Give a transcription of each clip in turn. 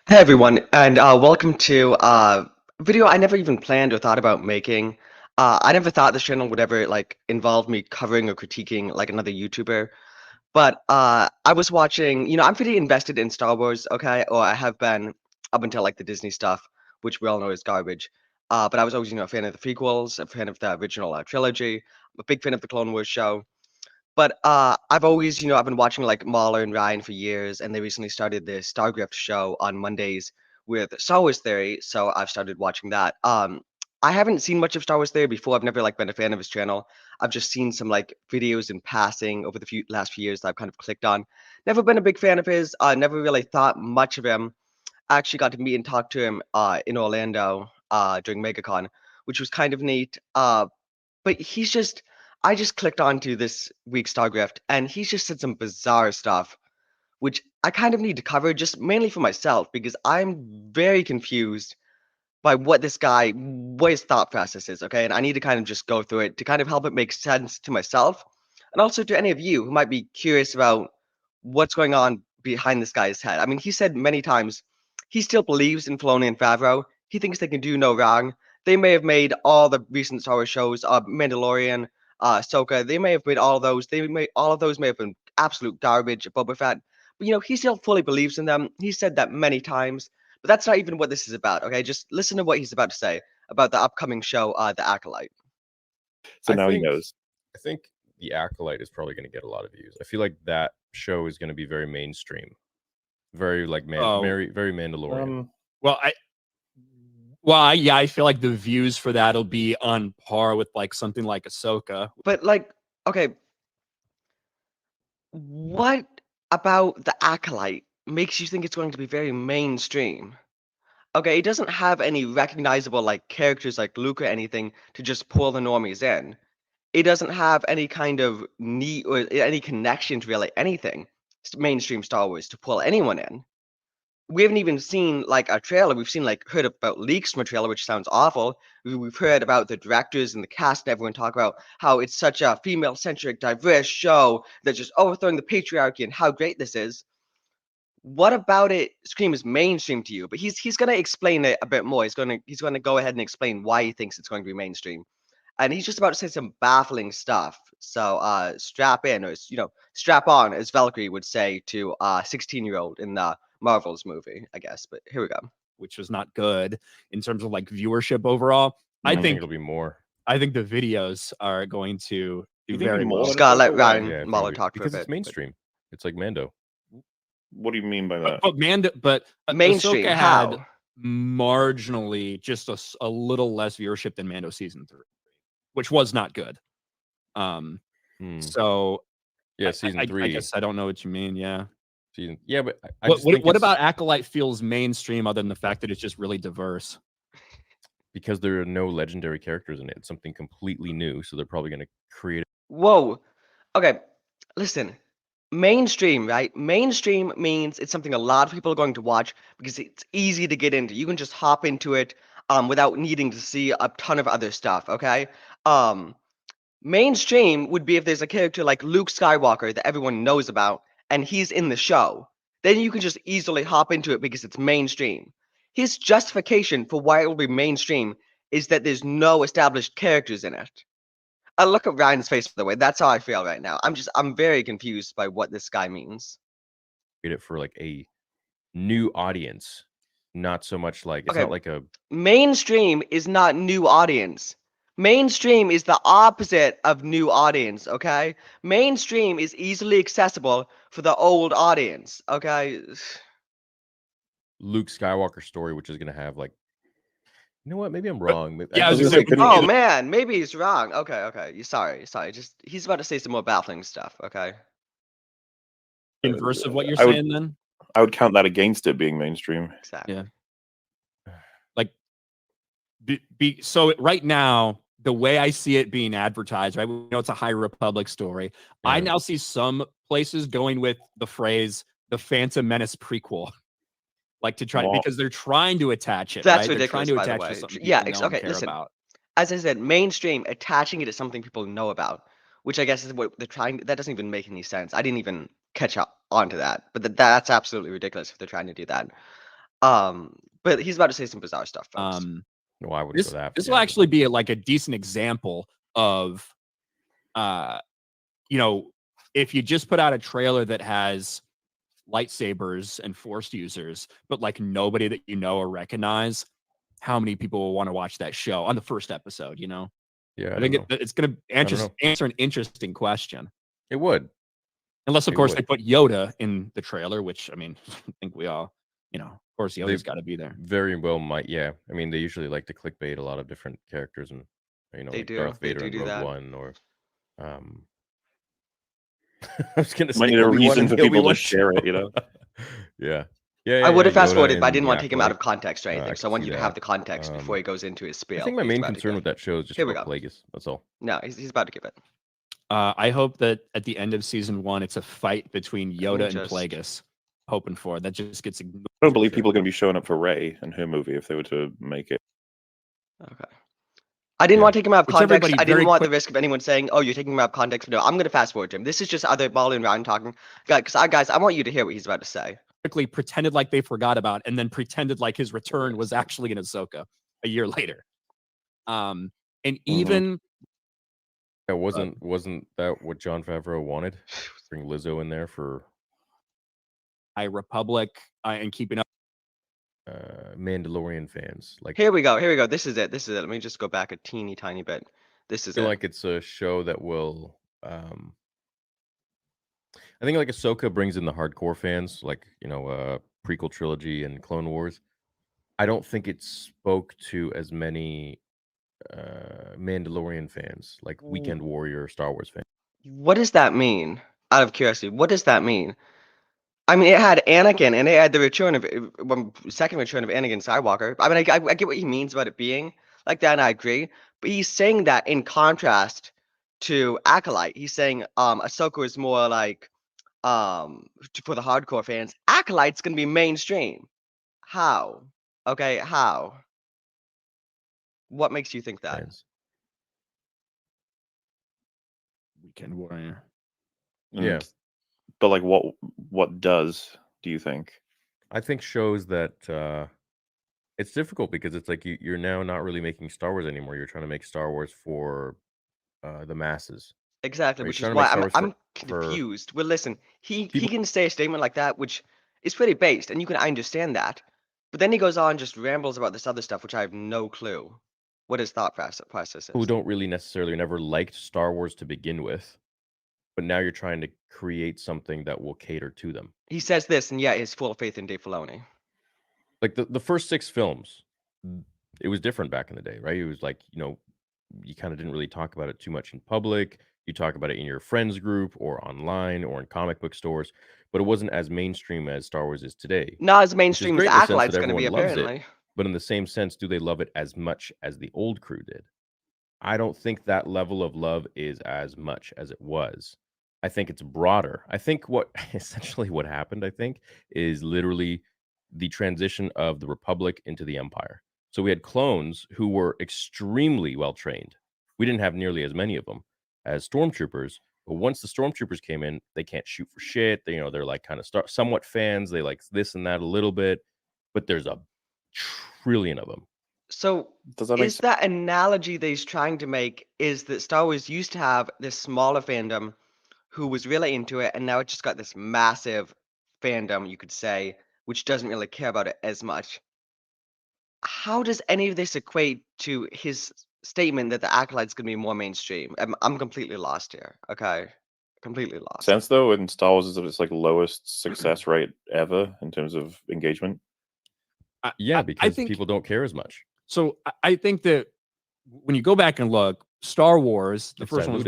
Hey everyone, and welcome to a video I never even planned or thought about making. I never thought this channel would ever involve me covering or critiquing like another YouTuber, but I was watching. I'm pretty invested in Star Wars, okay, or I have been up until like the Disney stuff, which we all know is garbage. But I was always a fan of the prequels, a fan of the original trilogy, I'm a big fan of the Clone Wars show. But I've always, I've been watching like Mahler and Ryan for years, and they recently started the Stargrift show on Mondays with Star Wars Theory, so I've started watching that. I haven't seen much of Star Wars Theory before. I've never been a fan of his channel. I've just seen some videos in passing over the last few years that I've kind of clicked on. Never been a big fan of his. Never really thought much of him. I actually got to meet and talk to him in Orlando during MegaCon, which was kind of neat. But I just clicked onto this week's Starcraft, and he's just said some bizarre stuff, which I kind of need to cover just mainly for myself because I'm very confused by what his thought process is, okay? And I need to kind of just go through it to kind of help it make sense to myself and also to any of you who might be curious about what's going on behind this guy's head. I mean, he said many times he still believes in Filoni and Favreau. He thinks they can do no wrong. They may have made all the recent Star Wars shows, Mandalorian, Ahsoka. They may have made all of those. All of those may have been absolute garbage. Boba Fett, but he still fully believes in them. He said that many times. But that's not even what this is about, okay? Just listen to what he's about to say about the upcoming show, The Acolyte. So I now he think knows. I think the Acolyte is probably going to get a lot of views. I feel like that show is going to be very mainstream, very very Mandalorian. Well, I feel like the views for that'll be on par with like something like Ahsoka. But okay, what about The Acolyte makes you think it's going to be very mainstream? Okay, it doesn't have any recognizable characters like Luke or anything to just pull the normies in. It doesn't have any kind of need or any connection to really anything mainstream Star Wars to pull anyone in. We haven't even seen a trailer. We've seen heard about leaks from a trailer, which sounds awful. We've heard about the directors and the cast and everyone talk about how it's such a female-centric, diverse show that's just overthrowing the patriarchy and how great this is. What about it screams mainstream to you? But he's gonna explain it a bit more. He's gonna go ahead and explain why he thinks it's going to be mainstream. And he's just about to say some baffling stuff. So strap in, or strap on, as Valkyrie would say to a 16-year-old in the Marvel's movie, I guess. But here we go. Which was not good in terms of like viewership overall. I think it'll be more. I think the videos are going to do very more well. than Scott, let Ahsoka? Ryan Yeah, Mahler probably. talk for a because bit. it's mainstream. It's like Mando. What do you mean by that? But Mainstream, Ahsoka how? had marginally just a little less viewership than Mando season 3, which was not good. So Yeah, season 3. I guess I don't know what you mean. Yeah. But what about Acolyte feels mainstream other than the fact that it's just really diverse? Because there are no legendary characters in it. It's something completely new, so they're probably going to create. Whoa. Okay, listen. Mainstream, right? Mainstream means it's something a lot of people are going to watch because it's easy to get into. You can just hop into it without needing to see a ton of other stuff, okay? Mainstream would be if there's a character like Luke Skywalker that everyone knows about and he's in the show. Then you can just easily hop into it because it's mainstream. His justification for why it will be mainstream is that there's no established characters in it. I look at Ryan's face, by the way. That's how I feel right now. I'm very confused by what this guy means. It for like a new audience, not so much like it's Okay. not like a Mainstream is not new audience. Mainstream is the opposite of new audience, okay? Mainstream is easily accessible for the old audience, okay? Luke Skywalker story, which is going to have like, you know what? Maybe I'm wrong. Yeah, I was gonna gonna say, say, Oh man, maybe he's wrong. Okay. Sorry. Just he's about to say some more baffling stuff, okay? inverse of what you're I would- saying then? I would count that against it being mainstream. Exactly. Yeah. Like, so right now, the way I see it being advertised, right? We know it's a High Republic story. Yeah. I now see some places going with the phrase "the Phantom Menace prequel," like to try because they're trying to attach it. That's right? ridiculous, They're by trying the to attach way. to something Yeah, people know and okay, care listen. about. As I said, mainstream attaching it to something people know about, which I guess is what they're trying. That doesn't even make any sense. I didn't even catch up onto that, but that's absolutely ridiculous if they're trying to do that. But he's about to say some bizarre stuff, folks. No, I wouldn't go that. This will actually be like a decent example of, you know, if you just put out a trailer that has lightsabers and force users, but like nobody that you know or recognize, how many people will want to watch that show on the first episode, you know? Yeah, I think it's going to answer an interesting question. It would. Unless, of course, they put Yoda in the trailer, which, I mean, I think we all, you know, of course, Yoda's got to be there. Very well might, yeah. I mean, they usually like to clickbait a lot of different characters, and, you know, They like do. Darth Vader They in do Rogue that. One, or I was gonna say Might need a reason for people to share it, you know? Yeah. I would have fast forwarded, Yoda but I didn't and want the to take him out of Acolyte. context or anything. I So I can want see you to have that. the context before he goes into his spiel. I think my he's main about to concern give. with that show is just Here we about go. Plagueis. That's all. No, he's about to give it. I hope that at the end of season 1, it's a fight between Yoda and just- Plagueis. Hoping for that just gets ignored. I don't believe people are going to be showing up for Rey and her movie if they were to make it. Okay. I didn't want to take him out of Which context. everybody I didn't very want the risk of anyone saying, "Oh, you're taking him out of context." But no, I'm going to fast forward to him. This is just other Molly and Ryan talking. Guys, I want you to hear what he's about to say. Quickly pretended like they forgot about, and then pretended like his return was actually in Ahsoka a year later. And even Yeah, wasn't that what Jon Favreau wanted? Bring Lizzo in there for Republic and keeping up. Mandalorian fans. Like, Here we go. This is it. Let me just go back a teeny tiny bit. This is I feel it. like it's a show that will. I think like Ahsoka brings in the hardcore fans, like, you know, prequel trilogy and Clone Wars. I don't think it spoke to as many Mandalorian fans, like Weekend Warrior, Star Wars fans. What does that mean? Out of curiosity, what does that mean? I mean, it had Anakin, and it had the second return of Anakin Skywalker. I mean, I get what he means about it being like that, and I agree. But he's saying that in contrast to Acolyte. He's saying Ahsoka is more like for the hardcore fans. Acolyte's gonna be mainstream. How? Okay, how? What makes you think that? Fans. Weekend Warrior. Yeah. But like, what do you think? I think shows that it's difficult because it's like you're now not really making Star Wars anymore. You're trying to make Star Wars for the masses. Exactly, Right, which trying is to make why Star Wars I'm for confused. Well, listen, he people. can say a statement like that, which is pretty based, and I understand that. But then he goes on, just rambles about this other stuff, which I have no clue what his thought process Who is. don't really necessarily never liked Star Wars to begin with, but now you're trying to create something that will cater to them. He says this, and yeah, he's full of faith in Dave Filoni. Like the first 6 films, it was different back in the day, right? It was like, you know, you kind of didn't really talk about it too much in public. You talk about it in your friends group or online or in comic book stores, but it wasn't as mainstream as Star Wars is today. Not as Which is mainstream as great in the sense Acolyte's that going to be, everyone loves it, apparently. but in the same sense, do they love it as much as the old crew did? I don't think that level of love is as much as it was. I think it's broader. I think what essentially what happened, I think, is literally the transition of the Republic into the Empire. So we had clones who were extremely well trained. We didn't have nearly as many of them as stormtroopers, but once the stormtroopers came in, they can't shoot for shit. They, you know, they're like kind of somewhat fans. They like this and that a little bit, but there's a trillion of them. So Does that make is sense? that analogy that he's trying to make is that Star Wars used to have this smaller fandom who was really into it, and now it just got this massive fandom, you could say, which doesn't really care about it as much. How does any of this equate to his statement that the Acolyte's gonna be more mainstream? I'm completely lost here. Okay, completely lost. Sense though, in Star Wars is its like lowest success rate ever in terms of engagement. Yeah, because I think people don't care as much. So I think that when you go back and look, Star Wars, the It's first one was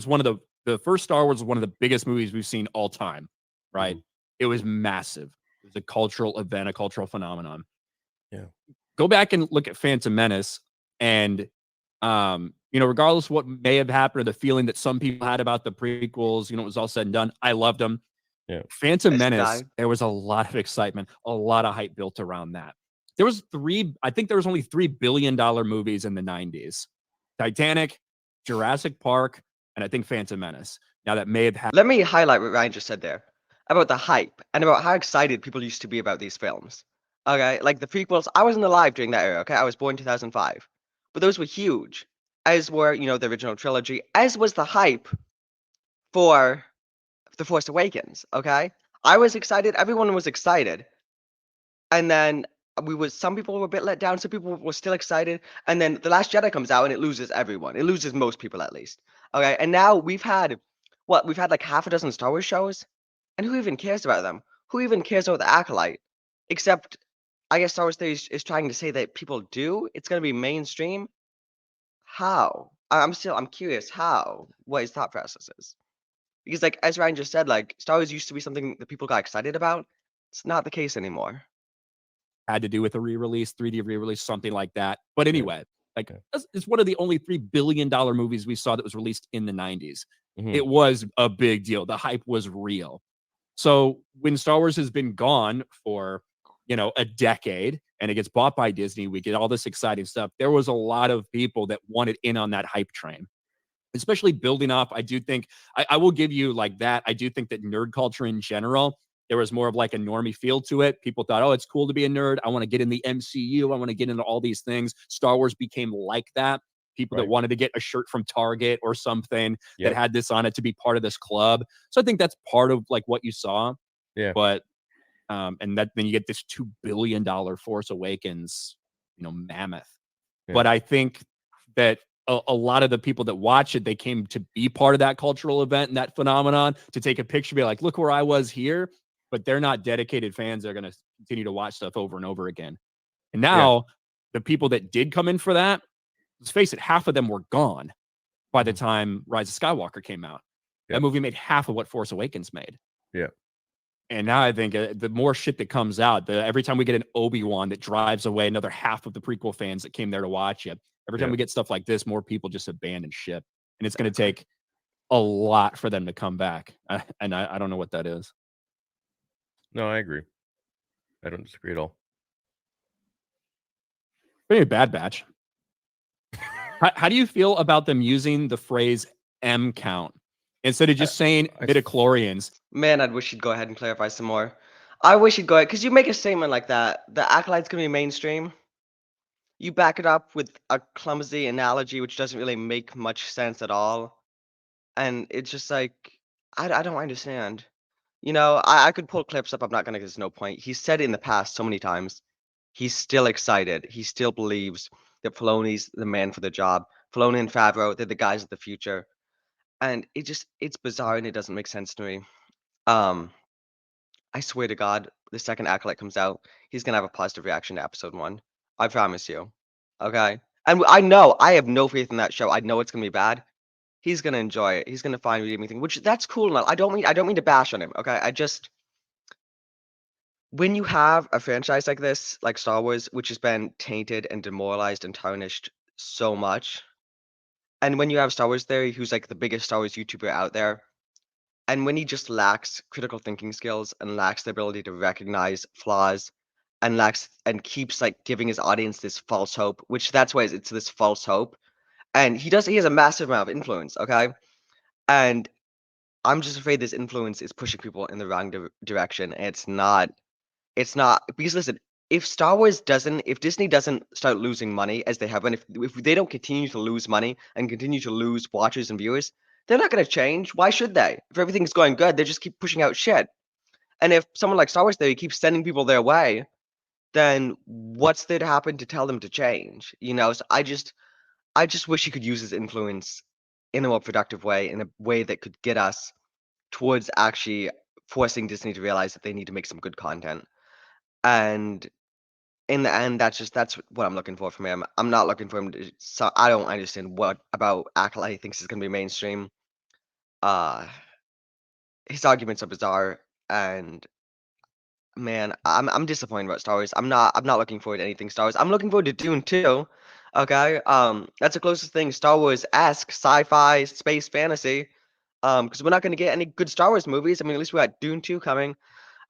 one of the first Star Wars was one of the biggest movies we've seen all time, right? It was massive. It was a cultural event, a cultural phenomenon. Yeah. Go back and look at Phantom Menace, and you know, regardless of what may have happened or the feeling that some people had about the prequels, you know, it was all said and done. I loved them. Yeah. Phantom Menace, there was a lot of excitement, a lot of hype built around that. There was I think there was only $3 billion movies in the 90s. Titanic, Jurassic Park, and I think Phantom Menace. Now that may have happened. Let me highlight what Ryan just said there about the hype and about how excited people used to be about these films. Okay, like the prequels. I wasn't alive during that era. Okay, I was born 2005, but those were huge, as were the original trilogy, as was the hype for The Force Awakens. Okay, I was excited. Everyone was excited, and then some people were a bit let down. Some people were still excited, and then The Last Jedi comes out and it loses everyone. It loses most people at least. Okay, and now we've had what? We've had like half a dozen Star Wars shows, and who even cares about them? Who even cares about the Acolyte? Except, I guess Star Wars Theory is trying to say that people do. It's going to be mainstream. How? I'm curious how. What his thought process is. Because like as Ryan just said, like Star Wars used to be something that people got excited about. It's not the case anymore. Had to do with a re-release, 3D re-release, something like that. But anyway, like Yeah. it's one of the only $3 billion movies we saw that was released in the 90s. Mhm. It was a big deal. The hype was real. So when Star Wars has been gone for, a decade and it gets bought by Disney, we get all this exciting stuff. There was a lot of people that wanted in on that hype train, especially building off. I do think I will give you like that. I do think that nerd culture in general, there was more of like a normie feel to it. People thought, oh, it's cool to be a nerd. I want to get in the MCU. I want to get into all these things. Star Wars became like that. People that Right. wanted to get a shirt from Target or something that Yep. had this on it to be part of this club. So I think that's part of like what you saw. Yeah. But and that then you get this $2 billion Force Awakens, mammoth. Yeah. But I think that a lot of the people that watch it, they came to be part of that cultural event and that phenomenon, to take a picture, be like, look where I was here. But they're not dedicated fans. They're going to continue to watch stuff over and over again. And now the people that did come in for that, let's face it, half of them were gone by the time Rise of Skywalker came out. Yep. That movie made half of what Force Awakens made. Yeah. And now I think the more shit that comes out, every time we get an Obi-Wan that drives away another half of the prequel fans that came there to watch it, every time Yeah. we get stuff like this, more people just abandon ship. And it's going to take a lot for them to come back. And I don't know what that is. No, I agree. I don't disagree at all. Maybe Bad Batch. How do you feel about them using the phrase M count instead of just saying midichlorians? Man, I wish you'd go ahead and clarify some more. I wish you'd go ahead, because you make a statement like that. The Acolyte's going to be mainstream. You back it up with a clumsy analogy, which doesn't really make much sense at all. And it's just like, I don't understand. I could pull clips up. I'm not going to, there's no point. He's said it in the past so many times. He's still excited. He still believes that Filoni's the man for the job. Filoni and Favreau, they're the guys of the future. And it's bizarre and it doesn't make sense to me. I swear to God, the second Acolyte comes out, he's gonna have a positive reaction to episode 1. I promise you. Okay? And I know, I have no faith in that show. I know it's gonna be bad. He's gonna enjoy it. He's gonna find redeeming thing, which that's cool and all. I don't mean to bash on him, okay? When you have a franchise like this, like Star Wars, which has been tainted and demoralized and tarnished so much, and when you have Star Wars Theory, who's like the biggest Star Wars YouTuber out there, and when he just lacks critical thinking skills and lacks the ability to recognize flaws and keeps like giving his audience this false hope, which that's why it's this false hope. And he has a massive amount of influence, okay? And I'm just afraid this influence is pushing people in the wrong direction. And it's not because listen, if Disney doesn't start losing money as they have been, if they don't continue to lose money and continue to lose watchers and viewers, they're not going to change. Why should they? If everything's going good, they just keep pushing out shit. And if someone like Star Wars Theory keeps sending people their way, then what's there to happen to tell them to change? So I just wish he could use his influence in a more productive way, in a way that could get us towards actually forcing Disney to realize that they need to make some good content. And in the end, that's what I'm looking for from him. I'm not looking for him to. So I don't understand what about Acolyte he thinks is going to be mainstream. Uh, his arguments are bizarre, and man, I'm disappointed about Star Wars. I'm not looking forward to anything Star Wars. I'm looking forward to Dune 2. Okay, that's the closest thing Star Wars-esque sci-fi space fantasy. Because we're not going to get any good Star Wars movies. I mean, at least we got Dune 2 coming.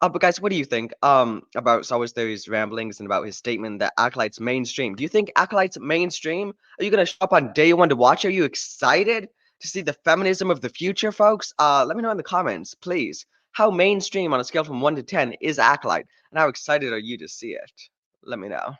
But guys, what do you think about Star Wars Theory's ramblings and about his statement that Acolyte's mainstream? Do you think Acolyte's mainstream? Are you gonna show up on day 1 to watch? Are you excited to see the feminism of the future, folks? Let me know in the comments, please. how mainstream on a scale from 1 to 10 is Acolyte, and how excited are you to see it? Let me know.